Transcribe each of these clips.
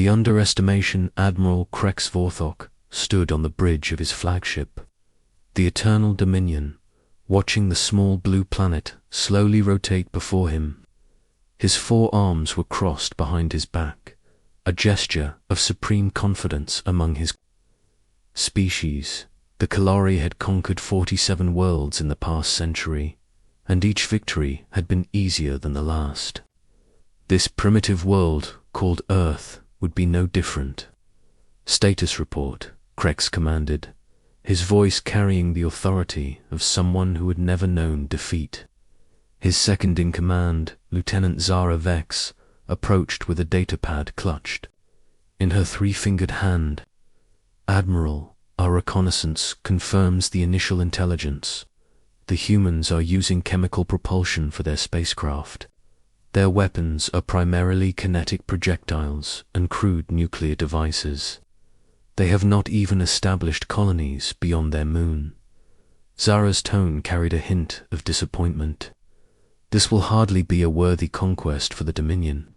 The underestimation Admiral Krex Vorthok stood on the bridge of his flagship, the Eternal Dominion, watching the small blue planet slowly rotate before him. His 4 arms were crossed behind his back, a gesture of supreme confidence among his species. The Kalari had conquered 47 worlds in the past century, and each victory had been easier than the last. This primitive world, called Earth, would be no different. "Status report," Krex commanded, his voice carrying the authority of someone who had never known defeat. His second-in-command, Lieutenant Zara Vex, approached with a datapad clutched in her 3-fingered hand. "Admiral, our reconnaissance confirms the initial intelligence. The humans are using chemical propulsion for their spacecraft. Their weapons are primarily kinetic projectiles and crude nuclear devices. They have not even established colonies beyond their moon." Zara's tone carried a hint of disappointment. "This will hardly be a worthy conquest for the Dominion."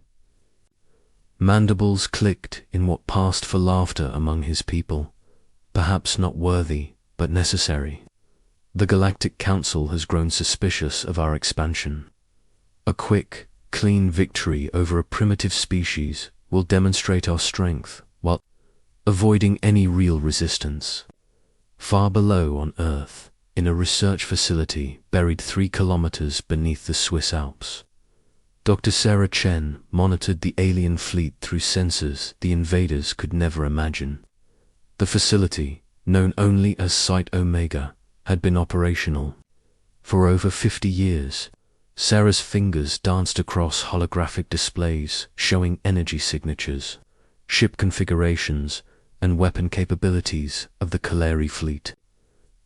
Mandibles clicked in what passed for laughter among his people. "Perhaps not worthy, but necessary. The Galactic Council has grown suspicious of our expansion. A quick, clean victory over a primitive species will demonstrate our strength while avoiding any real resistance." Far below on Earth, in a research facility buried 3 kilometers beneath the Swiss Alps, Dr. Sarah Chen monitored the alien fleet through sensors the invaders could never imagine. The facility, known only as Site Omega, had been operational for over 50 years. Sarah's fingers danced across holographic displays showing energy signatures, ship configurations, and weapon capabilities of the Kalari fleet.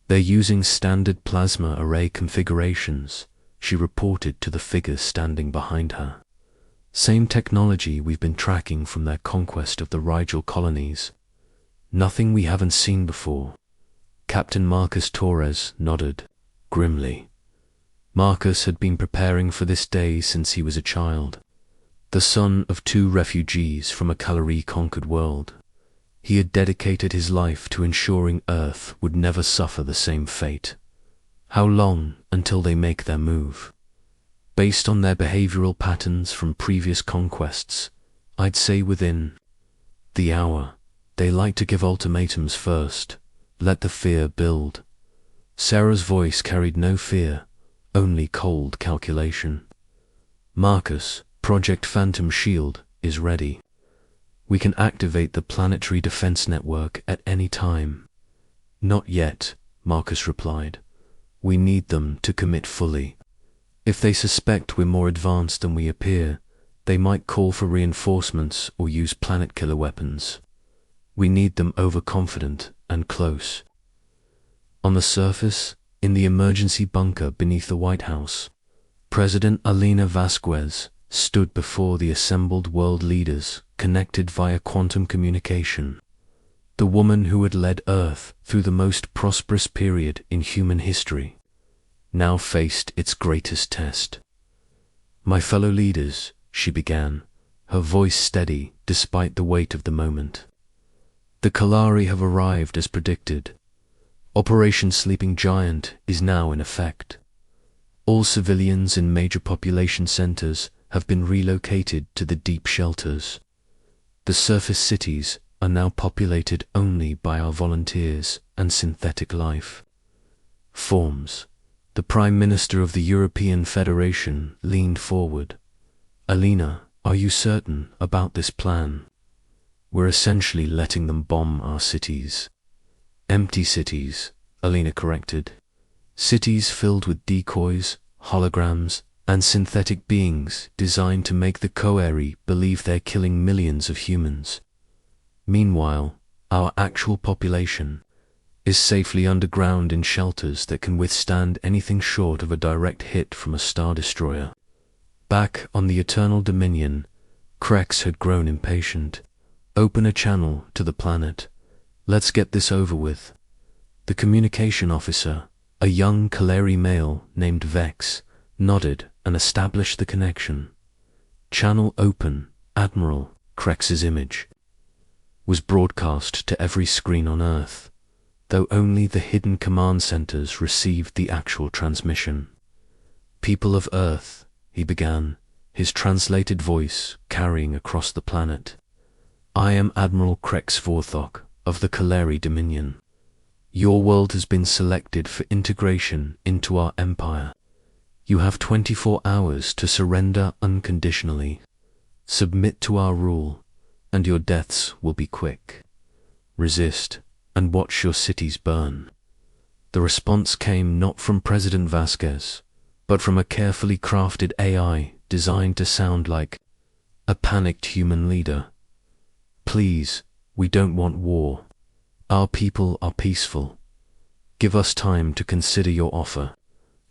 "They're using standard plasma array configurations," she reported to the figure standing behind her. "Same technology we've been tracking from their conquest of the Rigel colonies. Nothing we haven't seen before." Captain Marcus Torres nodded grimly. Marcus had been preparing for this day since he was a child. The son of 2 refugees from a Kalari-conquered world, he had dedicated his life to ensuring Earth would never suffer the same fate. How long until they make their move? Based on their behavioral patterns from previous conquests, I'd say within the hour. They like to give ultimatums first. Let the fear build. Sarah's voice carried no fear, only cold calculation. "Marcus, Project Phantom Shield is ready. We can activate the planetary defense network at any time." "Not yet," Marcus replied. "We need them to commit fully. If they suspect we're more advanced than we appear, they might call for reinforcements or use planet-killer weapons. We need them overconfident and close." On the surface, in the emergency bunker beneath the White House, President Alina Vasquez stood before the assembled world leaders connected via quantum communication. The woman who had led Earth through the most prosperous period in human history now faced its greatest test. "My fellow leaders," she began, her voice steady despite the weight of the moment. "The Kalari have arrived as predicted. Operation Sleeping Giant is now in effect. All civilians in major population centers have been relocated to the deep shelters. The surface cities are now populated only by our volunteers and synthetic life forms." The Prime Minister of the European Federation leaned forward. "Alina, are you certain about this plan? We're essentially letting them bomb our cities." "Empty cities," Alina corrected. "Cities filled with decoys, holograms, and synthetic beings designed to make the Coeri believe they're killing millions of humans. Meanwhile, our actual population is safely underground in shelters that can withstand anything short of a direct hit from a Star Destroyer." Back on the Eternal Dominion, Krex had grown impatient. "Open a channel to the planet. Let's get this over with." The communication officer, a young Kalari male named Vex, nodded and established the connection. "Channel open, Admiral," Krex's image was broadcast to every screen on Earth, though only the hidden command centers received the actual transmission. "People of Earth," he began, his translated voice carrying across the planet. "I am Admiral Krex Vorthok of the Kaleri Dominion. Your world has been selected for integration into our empire. You have 24 hours to surrender unconditionally. Submit to our rule, and your deaths will be quick. Resist, and watch your cities burn." The response came not from President Vasquez, but from a carefully crafted AI designed to sound like a panicked human leader. "Please, we don't want war. Our people are peaceful. Give us time to consider your offer."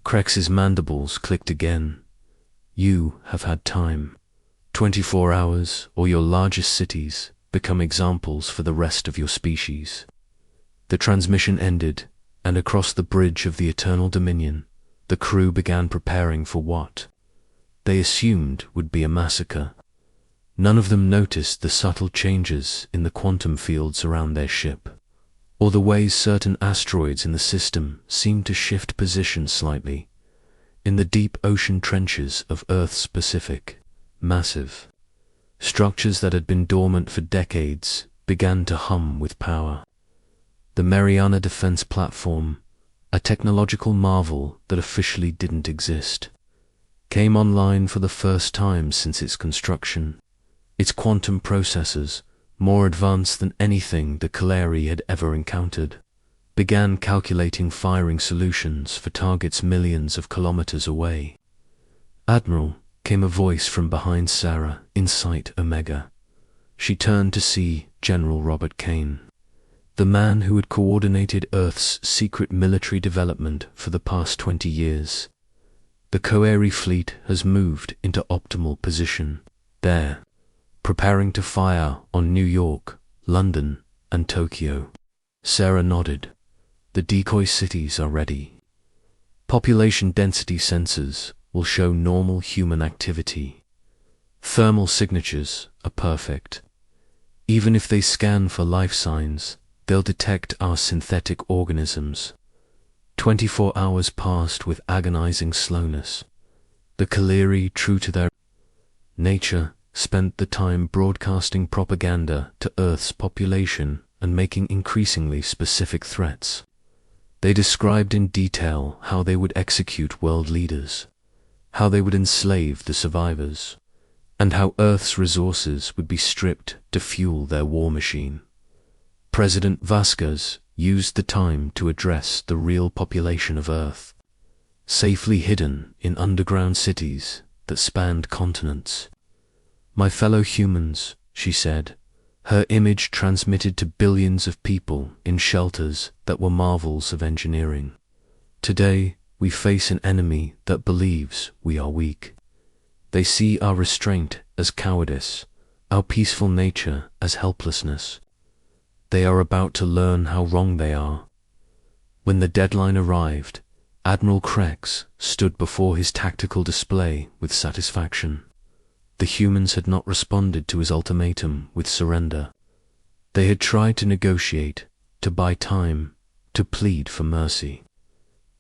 Krex's mandibles clicked again. "You have had time. 24 hours, or your largest cities become examples for the rest of your species." The transmission ended, and across the bridge of the Eternal Dominion, the crew began preparing for what they assumed would be a massacre. None of them noticed the subtle changes in the quantum fields around their ship, or the ways certain asteroids in the system seemed to shift position slightly. In the deep ocean trenches of Earth's Pacific, massive structures that had been dormant for decades began to hum with power. The Mariana Defense Platform, a technological marvel that officially didn't exist, came online for the first time since its construction. Its quantum processors, more advanced than anything the Kaleri had ever encountered, began calculating firing solutions for targets millions of kilometers away. "Admiral," came a voice from behind Sarah in Site Omega. She turned to see General Robert Kane, the man who had coordinated Earth's secret military development for the past 20 years. "The Kaleri fleet has moved into optimal position there, preparing to fire on New York, London, and Tokyo." Sarah nodded. "The decoy cities are ready. Population density sensors will show normal human activity. Thermal signatures are perfect. Even if they scan for life signs, they'll detect our synthetic organisms." 24 hours passed with agonizing slowness. The Kaleri, true to their nature, spent the time broadcasting propaganda to Earth's population and making increasingly specific threats. They described in detail how they would execute world leaders, how they would enslave the survivors, and how Earth's resources would be stripped to fuel their war machine. President Vasquez used the time to address the real population of Earth, safely hidden in underground cities that spanned continents. "My fellow humans," she said, her image transmitted to billions of people in shelters that were marvels of engineering. "Today, we face an enemy that believes we are weak. They see our restraint as cowardice, our peaceful nature as helplessness. They are about to learn how wrong they are." When the deadline arrived, Admiral Krex stood before his tactical display with satisfaction. The humans had not responded to his ultimatum with surrender. They had tried to negotiate, to buy time, to plead for mercy.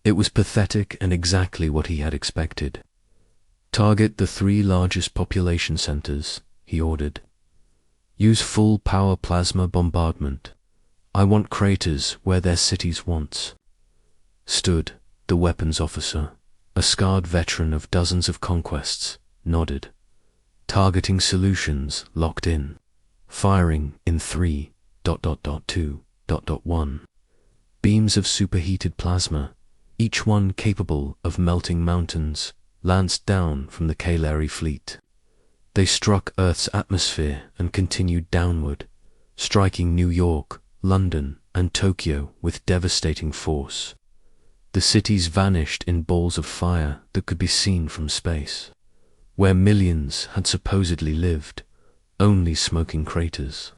It was pathetic and exactly what he had expected. "Target the 3 largest population centers," he ordered. "Use full power plasma bombardment. I want craters where their cities once stood." The weapons officer, a scarred veteran of dozens of conquests, nodded. "Targeting solutions locked in. Firing in 3.2.1. Beams of superheated plasma, each one capable of melting mountains, lanced down from the Kaleri fleet. They struck Earth's atmosphere and continued downward, striking New York, London, and Tokyo with devastating force. The cities vanished in balls of fire that could be seen from space. Where millions had supposedly lived, only smoking craters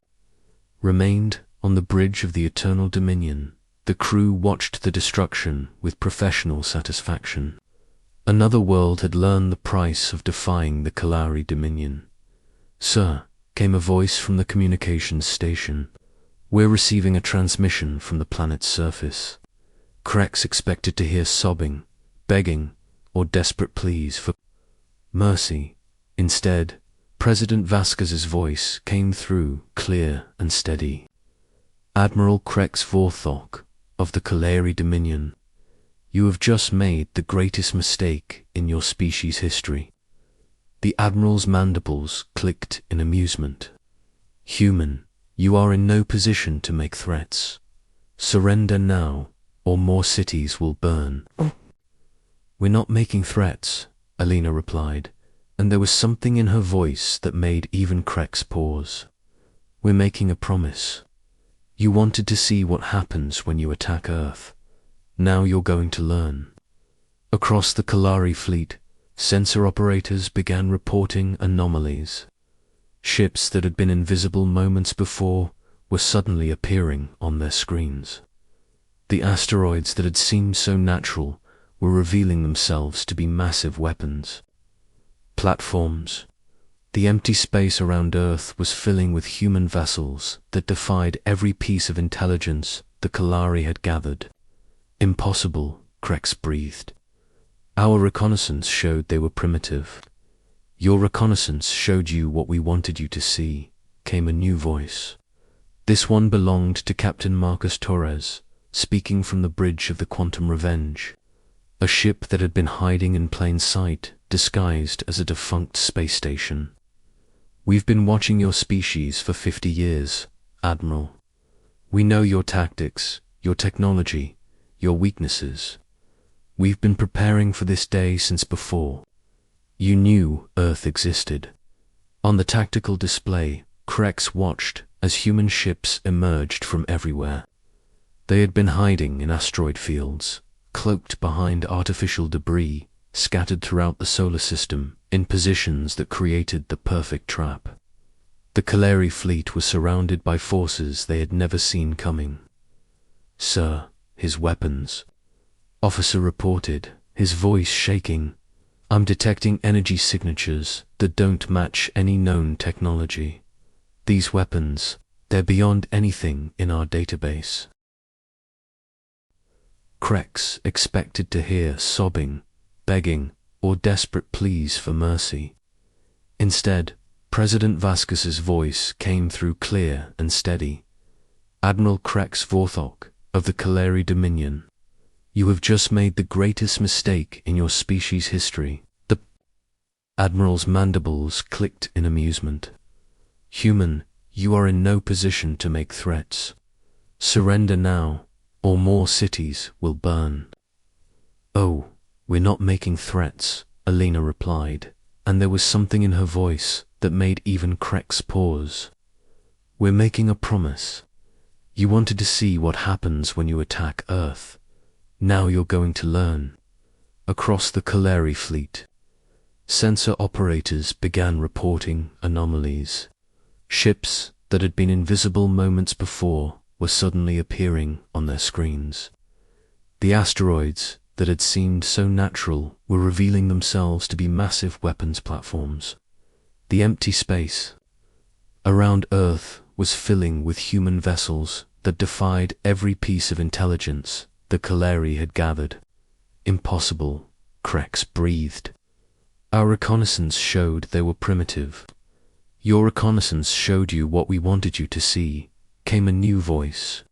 remained. On the bridge of the Eternal Dominion, the crew watched the destruction with professional satisfaction. Another world had learned the price of defying the Kaleri Dominion. "Sir," came a voice from the communications station. "We're receiving a transmission from the planet's surface." Krex expected to hear sobbing, begging, or desperate pleas for mercy. Instead, President Vasquez's voice came through clear and steady. "Admiral Krex Vorthok of the Kaleri Dominion, you have just made the greatest mistake in your species' history." The Admiral's mandibles clicked in amusement. "Human, you are in no position to make threats. Surrender now, or more cities will burn." "We're not making threats," Alina replied, and there was something in her voice that made even Krex pause. "We're making a promise. You wanted to see what happens when you attack Earth. Now you're going to learn." Across the Kalari fleet, sensor operators began reporting anomalies. Ships that had been invisible moments before were suddenly appearing on their screens. The asteroids that had seemed so natural were revealing themselves to be massive weapons. Platforms. The empty space around Earth was filling with human vessels that defied every piece of intelligence the Kalari had gathered. "Impossible," Krex breathed. "Our reconnaissance showed they were primitive." "Your reconnaissance showed you what we wanted you to see," came a new voice. This one belonged to Captain Marcus Torres, speaking from the bridge of the Quantum Revenge, a ship that had been hiding in plain sight, disguised as a defunct space station. "We've been watching your species for 50 years, Admiral. We know your tactics, your technology, your weaknesses. We've been preparing for this day since before you knew Earth existed." On the tactical display, Krex watched as human ships emerged from everywhere. They had been hiding in asteroid fields, cloaked behind artificial debris scattered throughout the solar system in positions that created the perfect trap. The Kaleri fleet was surrounded by forces they had never seen coming. "Sir, his weapons," Officer reported, his voice shaking. "I'm detecting energy signatures that don't match any known technology. These weapons, they're beyond anything in our database." Krex expected to hear sobbing, begging, or desperate pleas for mercy. Instead, President Vasquez's voice came through clear and steady. "Admiral Krex Vorthok of the Kaleri Dominion, you have just made the greatest mistake in your species' history." The Admiral's mandibles clicked in amusement. "Human, you are in no position to make threats. Surrender now, or more cities will burn." "Oh, we're not making threats," Alina replied, and there was something in her voice that made even Krex pause. "We're making a promise. You wanted to see what happens when you attack Earth. Now you're going to learn." Across the Kaleri fleet, sensor operators began reporting anomalies. Ships that had been invisible moments before were suddenly appearing on their screens. The asteroids that had seemed so natural were revealing themselves to be massive weapons platforms. The empty space around Earth was filling with human vessels that defied every piece of intelligence the Kaleri had gathered. "Impossible," Krex breathed. "Our reconnaissance showed they were primitive." "Your reconnaissance showed you what we wanted you to see," came a new voice.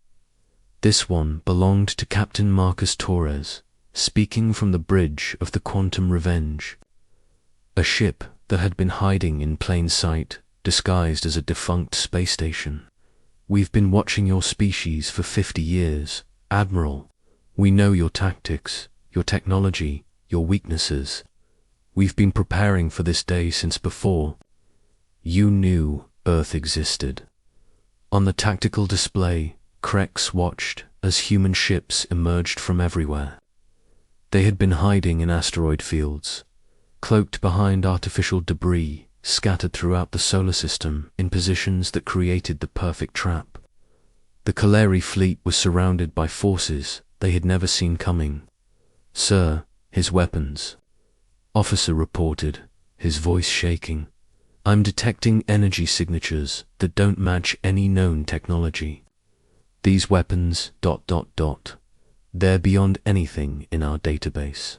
This one belonged to Captain Marcus Torres, speaking from the bridge of the Quantum Revenge, a ship that had been hiding in plain sight, disguised as a defunct space station. "We've been watching your species for 50 years, Admiral. We know your tactics, your technology, your weaknesses. We've been preparing for this day since before you knew Earth existed." On the tactical display, Krex watched as human ships emerged from everywhere. They had been hiding in asteroid fields, cloaked behind artificial debris scattered throughout the solar system in positions that created the perfect trap. The Kaleri fleet was surrounded by forces they had never seen coming. "Sir, his weapons," Officer reported, his voice shaking. I'm detecting energy signatures that don't match any known technology. These weapons... They're beyond anything in our database.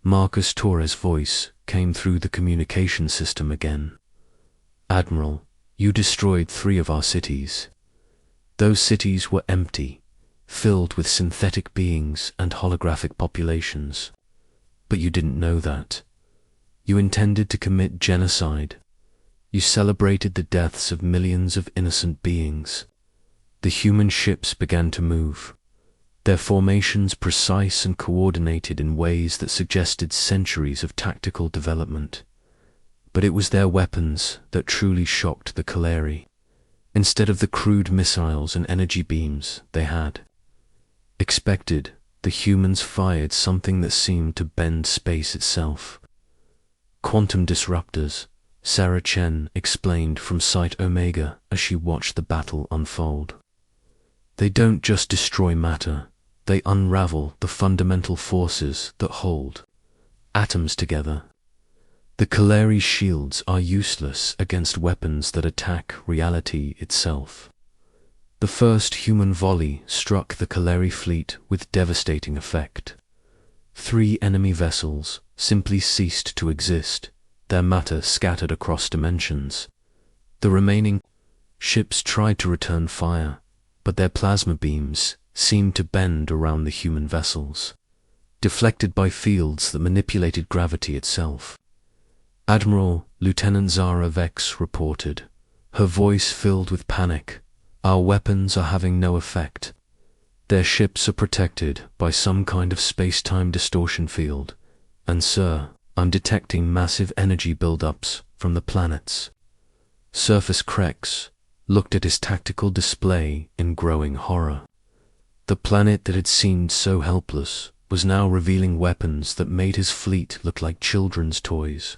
Marcus Torres' voice came through the communication system again. Admiral, you destroyed 3 of our cities. Those cities were empty, filled with synthetic beings and holographic populations. But you didn't know that. You intended to commit genocide. You celebrated the deaths of millions of innocent beings. The human ships began to move, their formations precise and coordinated in ways that suggested centuries of tactical development. But it was their weapons that truly shocked the Kaleri, instead of the crude missiles and energy beams they had expected. The humans fired something that seemed to bend space itself. Quantum disruptors, Sarah Chen explained from Site Omega as she watched the battle unfold. They don't just destroy matter, they unravel the fundamental forces that hold atoms together. The Kaleri's shields are useless against weapons that attack reality itself. The first human volley struck the Kaleri fleet with devastating effect. 3 enemy vessels simply ceased to exist, their matter scattered across dimensions. The remaining ships tried to return fire, but their plasma beams seemed to bend around the human vessels, deflected by fields that manipulated gravity itself. Admiral Lieutenant Zara Vex reported, her voice filled with panic. Our weapons are having no effect. Their ships are protected by some kind of space-time distortion field, and sir, I'm detecting massive energy buildups from the planets. Surface Krex looked at his tactical display in growing horror. The planet that had seemed so helpless was now revealing weapons that made his fleet look like children's toys.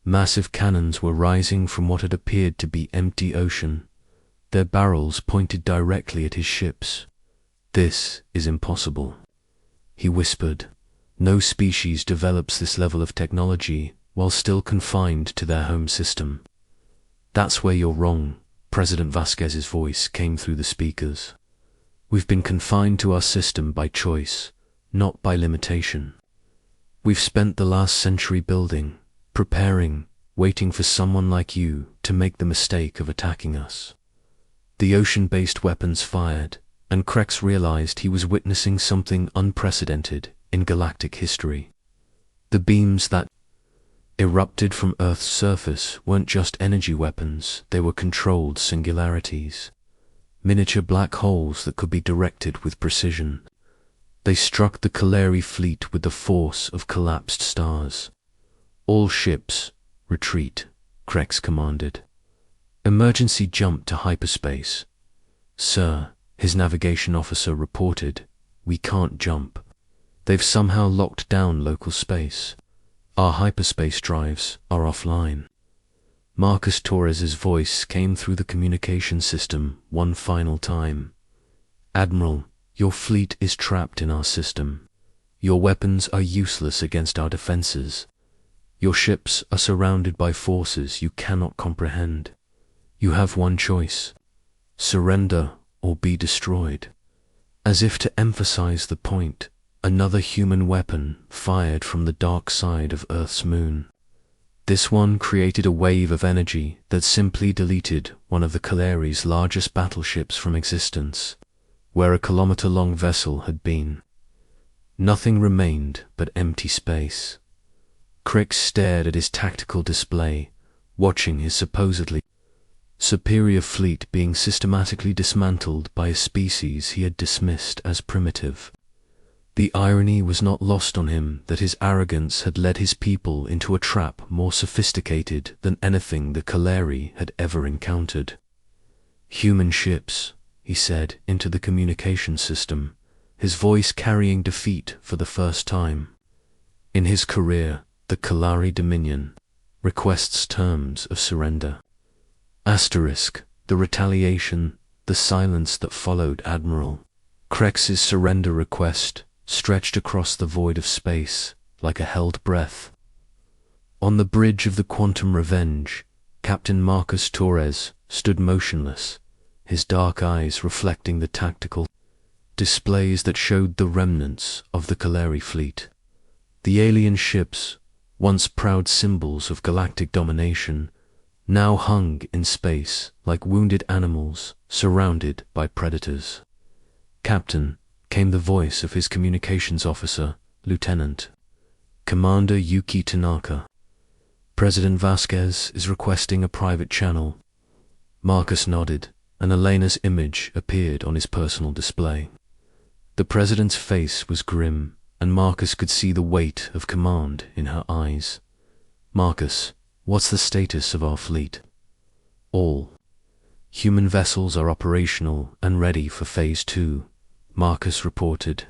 Massive cannons were rising from what had appeared to be empty ocean, their barrels pointed directly at his ships. This is impossible, he whispered. No species develops this level of technology while still confined to their home system. That's where you're wrong, President Vasquez's voice came through the speakers. We've been confined to our system by choice, not by limitation. We've spent the last century building, preparing, waiting for someone like you to make the mistake of attacking us. The ocean-based weapons fired, and Krex realized he was witnessing something unprecedented in galactic history. The beams that erupted from Earth's surface weren't just energy weapons, they were controlled singularities. Miniature black holes that could be directed with precision. They struck the Kaleri fleet with the force of collapsed stars. All ships, retreat, Krex commanded. Emergency jump to hyperspace. Sir, his navigation officer reported, we can't jump. They've somehow locked down local space. Our hyperspace drives are offline. Marcus Torres's voice came through the communication system one final time. Admiral, your fleet is trapped in our system. Your weapons are useless against our defenses. Your ships are surrounded by forces you cannot comprehend. You have one choice: surrender or be destroyed. As if to emphasize the point, another human weapon fired from the dark side of Earth's moon. This one created a wave of energy that simply deleted one of the Kaleri's largest battleships from existence, where a kilometer-long vessel had been. Nothing remained but empty space. Krex stared at his tactical display, watching his supposedly superior fleet being systematically dismantled by a species he had dismissed as primitive. The irony was not lost on him that his arrogance had led his people into a trap more sophisticated than anything the Kaleri had ever encountered. Human ships, he said into the communication system, his voice carrying defeat for the first time. In his career, the Kalari Dominion requests terms of surrender. Asterisk, the retaliation, the silence that followed Admiral Krex's surrender request stretched across the void of space like a held breath. On the bridge of the Quantum Revenge, Captain Marcus Torres stood motionless, his dark eyes reflecting the tactical displays that showed the remnants of the Kaleri fleet. The alien ships, once proud symbols of galactic domination, now hung in space like wounded animals surrounded by predators. "Captain," came the voice of his communications officer, Lieutenant Commander Yuki Tanaka. "President Vasquez is requesting a private channel." Marcus nodded, and Elena's image appeared on his personal display. The president's face was grim, and Marcus could see the weight of command in her eyes. "Marcus, what's the status of our fleet?" "All human vessels are operational and ready for Phase 2, Marcus reported.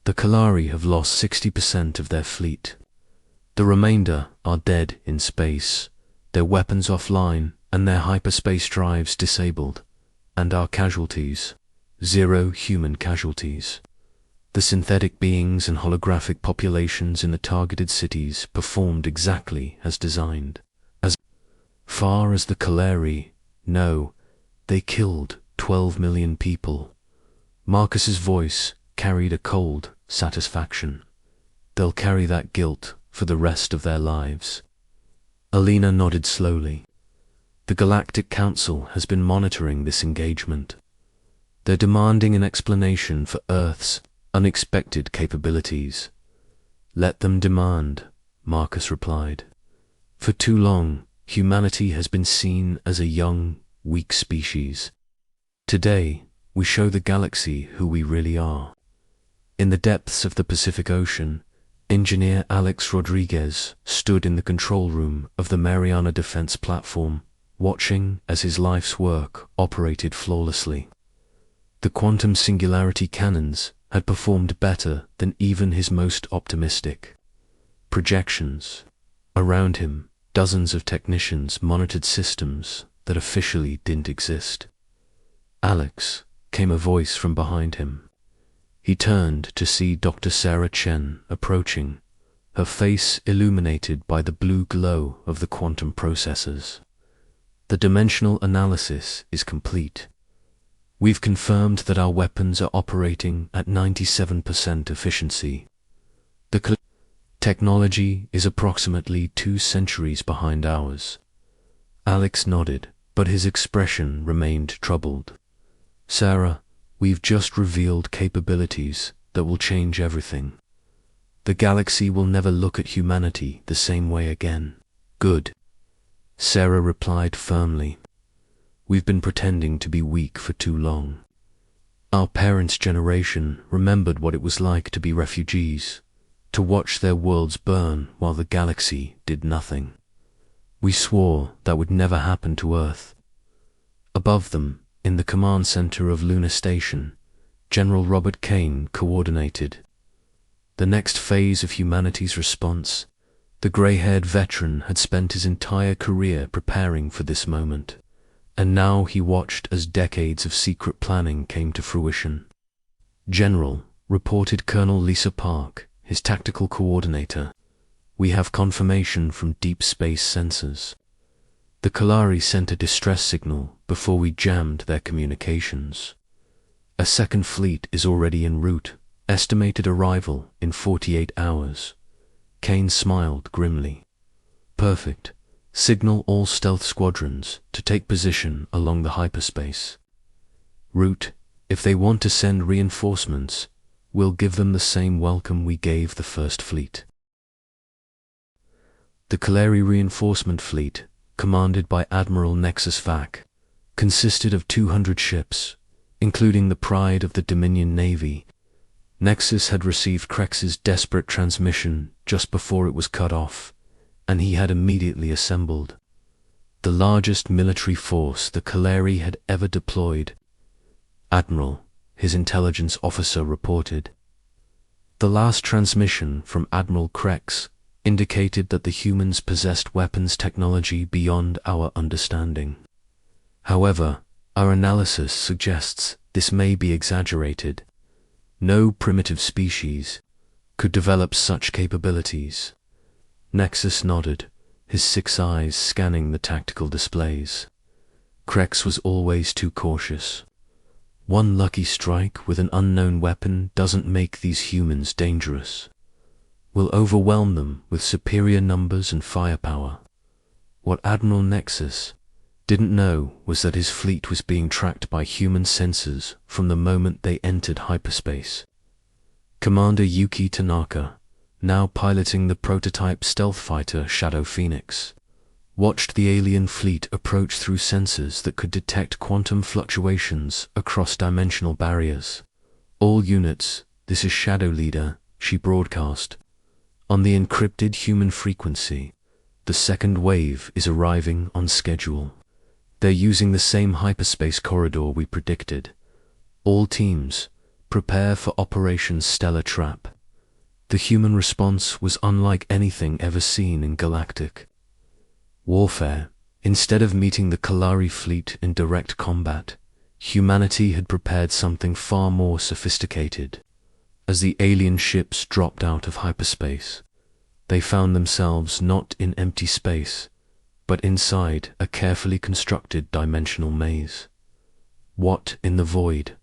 "The Kalari have lost 60% of their fleet. The remainder are dead in space, their weapons offline and their hyperspace drives disabled. And our casualties, 0 human casualties. The synthetic beings and holographic populations in the targeted cities performed exactly as designed. As far as the Kaleri know, they killed 12 million people." Marcus's voice carried a cold satisfaction. "They'll carry that guilt for the rest of their lives." Elena nodded slowly. "The Galactic Council has been monitoring this engagement. They're demanding an explanation for Earth's unexpected capabilities." "Let them demand," Marcus replied. "For too long, humanity has been seen as a young, weak species. Today, we show the galaxy who we really are." In the depths of the Pacific Ocean, Engineer Alex Rodriguez stood in the control room of the Mariana Defense Platform, watching as his life's work operated flawlessly. The quantum singularity cannons had performed better than even his most optimistic projections. Around him, dozens of technicians monitored systems that officially didn't exist. "Alex," came a voice from behind him. He turned to see Dr. Sarah Chen approaching, her face illuminated by the blue glow of the quantum processors. "The dimensional analysis is complete. We've confirmed that our weapons are operating at 97% efficiency. The technology is approximately 2 centuries behind ours." Alex nodded, but his expression remained troubled. "Sarah, we've just revealed capabilities that will change everything. The galaxy will never look at humanity the same way again." "Good," Sarah replied firmly. "We've been pretending to be weak for too long. Our parents' generation remembered what it was like to be refugees, to watch their worlds burn while the galaxy did nothing. We swore that would never happen to Earth." Above them, in the command center of Lunar Station, General Robert Kane coordinated the next phase of humanity's response. The gray-haired veteran had spent his entire career preparing for this moment, and now he watched as decades of secret planning came to fruition. "General," reported Colonel Lisa Park, his tactical coordinator, "we have confirmation from deep space sensors. The Kalari sent a distress signal before we jammed their communications. A second fleet is already en route, estimated arrival in 48 hours. Kane smiled grimly. "Perfect. Signal all stealth squadrons to take position along the hyperspace route. If they want to send reinforcements, we'll give them the same welcome we gave the first fleet." The Kaleri reinforcement fleet, commanded by Admiral Nexus Vac, consisted of 200 ships, including the pride of the Dominion Navy. Nexus had received Krex's desperate transmission just before it was cut off, and he had immediately assembled the largest military force the Kaleri had ever deployed. "Admiral," his intelligence officer reported. The last transmission from Admiral Krex indicated that the humans possessed weapons technology beyond our understanding. However, our analysis suggests this may be exaggerated. No primitive species could develop such capabilities. Nexus nodded, his 6 eyes scanning the tactical displays. Krex was always too cautious. One lucky strike with an unknown weapon doesn't make these humans dangerous. We'll overwhelm them with superior numbers and firepower. What Admiral Nexus didn't know was that his fleet was being tracked by human sensors from the moment they entered hyperspace. Commander Yuki Tanaka, now piloting the prototype stealth fighter Shadow Phoenix, watched the alien fleet approach through sensors that could detect quantum fluctuations across dimensional barriers. "All units, this is Shadow Leader," she broadcast. "On the encrypted human frequency, the second wave is arriving on schedule. They're using the same hyperspace corridor we predicted. All teams, prepare for Operation Stellar Trap." The human response was unlike anything ever seen in galactic warfare. Instead of meeting the Kalari fleet in direct combat, humanity had prepared something far more sophisticated. As the alien ships dropped out of hyperspace, they found themselves not in empty space, but inside a carefully constructed dimensional maze. What in the void?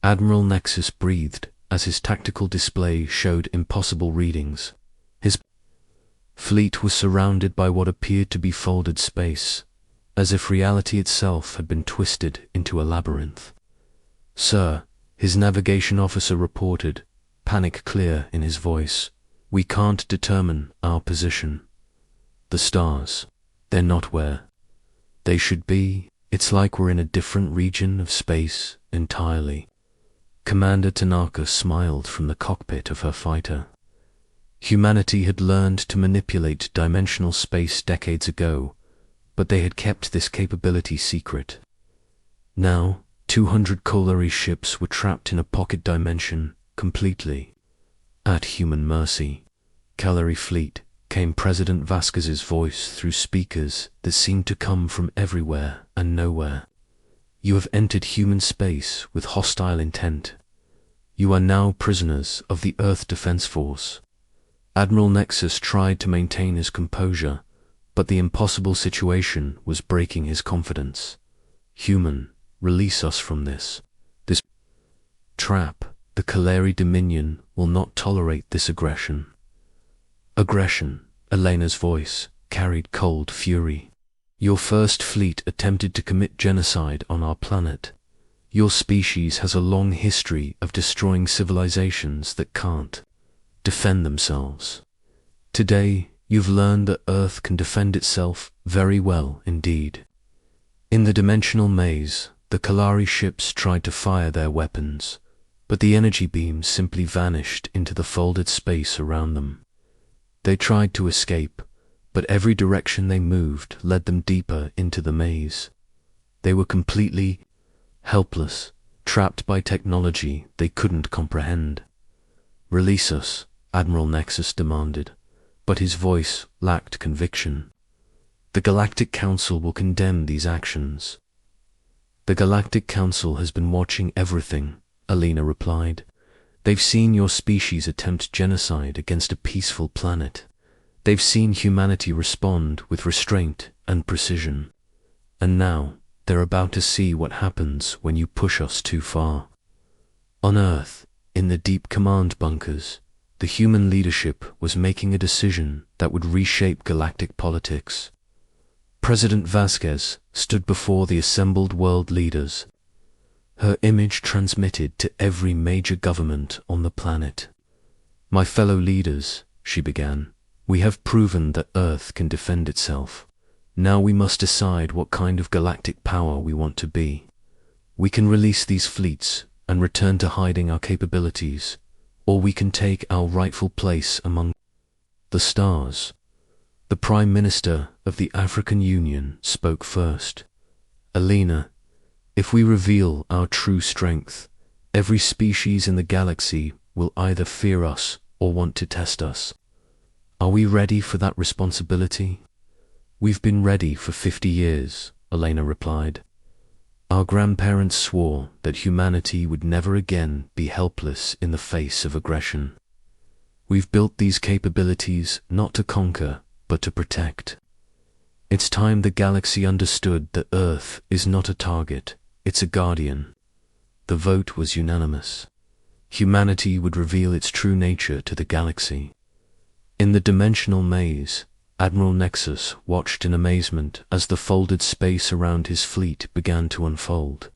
Admiral Nexus breathed as his tactical display showed impossible readings. His fleet was surrounded by what appeared to be folded space, as if reality itself had been twisted into a labyrinth. "Sir," his navigation officer reported, panic clear in his voice, "we can't determine our position. The stars, they're not where they should be. It's like we're in a different region of space entirely." Commander Tanaka smiled from the cockpit of her fighter. Humanity had learned to manipulate dimensional space decades ago, but they had kept this capability secret. Now, 200 Kolari ships were trapped in a pocket dimension, completely at human mercy. "Kalari fleet," came President Vasquez's voice through speakers that seemed to come from everywhere and nowhere. "You have entered human space with hostile intent. You are now prisoners of the Earth Defense Force." Admiral Nexus tried to maintain his composure, but the impossible situation was breaking his confidence. "Human, release us from this trap. The Kalari Dominion will not tolerate this aggression." "Aggression," Elena's voice carried cold fury. "Your first fleet attempted to commit genocide on our planet. Your species has a long history of destroying civilizations that can't defend themselves. Today, you've learned that Earth can defend itself very well indeed." In the dimensional maze, the Kalari ships tried to fire their weapons, but the energy beams simply vanished into the folded space around them. They tried to escape, but every direction they moved led them deeper into the maze. They were completely helpless, trapped by technology they couldn't comprehend. "Release us," Admiral Nexus demanded, but his voice lacked conviction. "The Galactic Council will condemn these actions." "The Galactic Council has been watching everything," Elena replied. "They've seen your species attempt genocide against a peaceful planet. They've seen humanity respond with restraint and precision. And now, they're about to see what happens when you push us too far." On Earth, in the deep command bunkers, the human leadership was making a decision that would reshape galactic politics. President Vasquez stood before the assembled world leaders, her image transmitted to every major government on the planet. "My fellow leaders," she began, "we have proven that Earth can defend itself. Now we must decide what kind of galactic power we want to be. We can release these fleets and return to hiding our capabilities, or we can take our rightful place among the stars." The Prime Minister of the African Union spoke first. "Elena, if we reveal our true strength, every species in the galaxy will either fear us or want to test us. Are we ready for that responsibility?" "We've been ready for 50 years, Elena replied. "Our grandparents swore that humanity would never again be helpless in the face of aggression. We've built these capabilities not to conquer, but to protect. It's time the galaxy understood that Earth is not a target, it's a guardian. The vote was unanimous. Humanity would reveal its true nature to the galaxy. In the dimensional maze, Admiral Nexus watched in amazement as the folded space around his fleet began to unfold.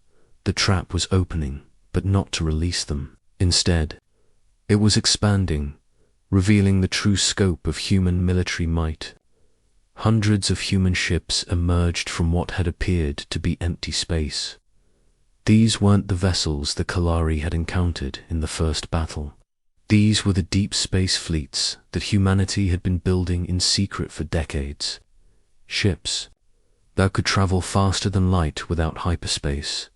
The trap was opening, but not to release them. Instead, it was expanding, revealing the true scope of human military might. Hundreds of human ships emerged from what had appeared to be empty space. These weren't the vessels the Kalari had encountered in the first battle. These were the deep space fleets that humanity had been building in secret for decades. Ships that could travel faster than light without hyperspace,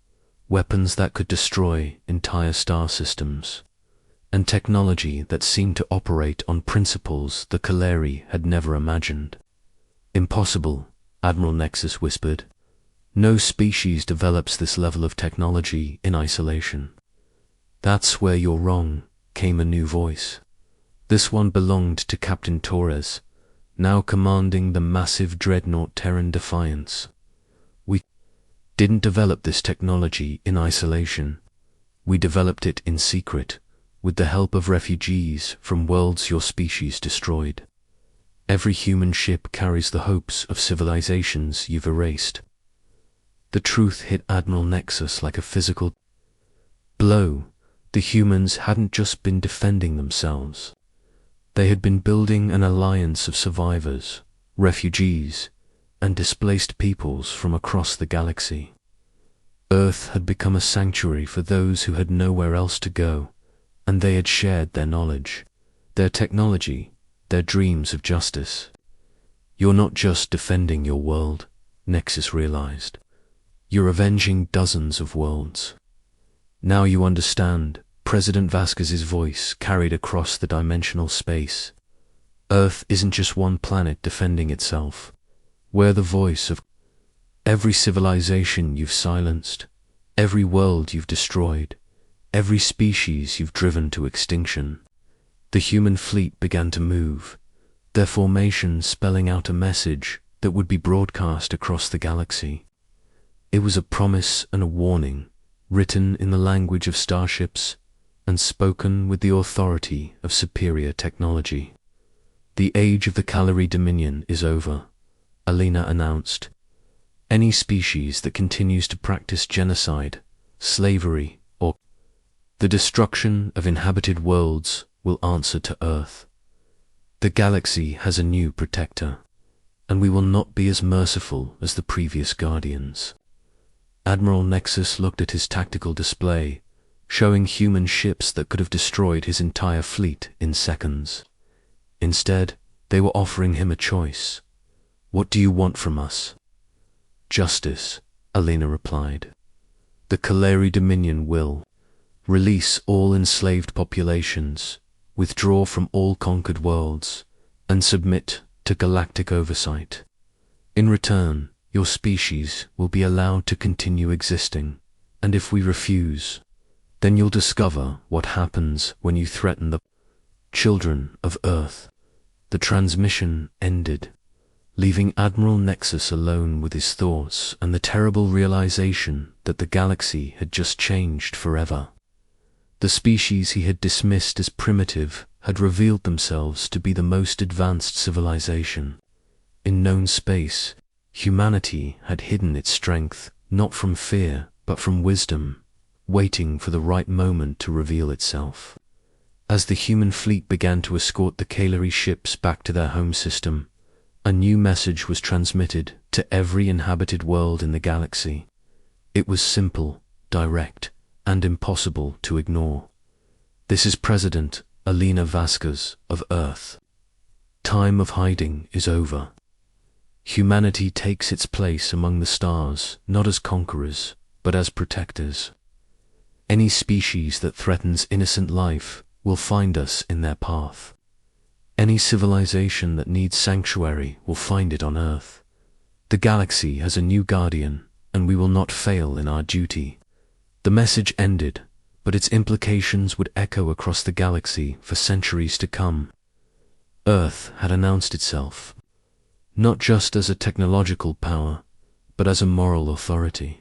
weapons that could destroy entire star systems, and technology that seemed to operate on principles the Kalari had never imagined. Impossible, Admiral Nexus whispered. No species develops this level of technology in isolation. That's where you're wrong, came a new voice. This one belonged to Captain Torres, now commanding the massive dreadnought Terran Defiance. We didn't develop this technology in isolation. We developed it in secret, with the help of refugees from worlds your species destroyed. Every human ship carries the hopes of civilizations you've erased. The truth hit Admiral Nexus like a physical blow. The humans hadn't just been defending themselves. They had been building an alliance of survivors, refugees, and displaced peoples from across the galaxy. Earth had become a sanctuary for those who had nowhere else to go, and they had shared their knowledge, their technology, their dreams of justice. You're not just defending your world, Nexus realized. You're avenging dozens of worlds. Now you understand, President Vasquez's voice carried across the dimensional space. Earth isn't just one planet defending itself. We're the voice of every civilization you've silenced, every world you've destroyed, every species you've driven to extinction. The human fleet began to move, their formation spelling out a message that would be broadcast across the galaxy. It was a promise and a warning, written in the language of starships and spoken with the authority of superior technology. The age of the Kalari Dominion is over, Alina announced. Any species that continues to practice genocide, slavery, or the destruction of inhabited worlds will answer to Earth. The galaxy has a new protector, and we will not be as merciful as the previous guardians. Admiral Nexus looked at his tactical display, showing human ships that could have destroyed his entire fleet in seconds. Instead, they were offering him a choice. What do you want from us? Justice, Alina replied. The Kalari Dominion will release all enslaved populations, withdraw from all conquered worlds, and submit to galactic oversight. In return, your species will be allowed to continue existing, and if we refuse, then you'll discover what happens when you threaten the children of Earth. The transmission ended, leaving Admiral Nexus alone with his thoughts and the terrible realization that the galaxy had just changed forever. The species he had dismissed as primitive had revealed themselves to be the most advanced civilization. In known space, humanity had hidden its strength, not from fear, but from wisdom, waiting for the right moment to reveal itself. As the human fleet began to escort the Kalari ships back to their home system, a new message was transmitted to every inhabited world in the galaxy. It was simple, direct, and impossible to ignore. This is President Alina Vasquez of Earth. Time of hiding is over. Humanity takes its place among the stars, not as conquerors, but as protectors. Any species that threatens innocent life will find us in their path. Any civilization that needs sanctuary will find it on Earth. The galaxy has a new guardian, and we will not fail in our duty. The message ended, but its implications would echo across the galaxy for centuries to come. Earth had announced itself, not just as a technological power, but as a moral authority.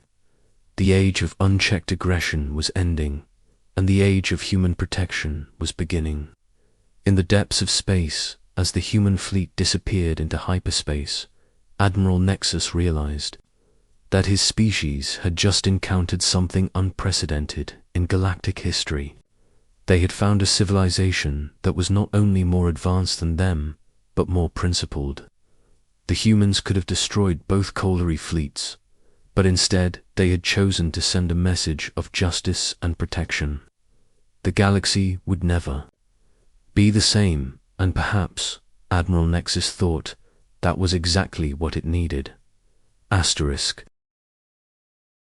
The age of unchecked aggression was ending, and the age of human protection was beginning. In the depths of space, as the human fleet disappeared into hyperspace, Admiral Nexus realized that his species had just encountered something unprecedented in galactic history. They had found a civilization that was not only more advanced than them, but more principled. The humans could have destroyed both colliery fleets, but instead they had chosen to send a message of justice and protection. The galaxy would never be the same, and perhaps, Admiral Nexus thought, that was exactly what it needed. Asterisk.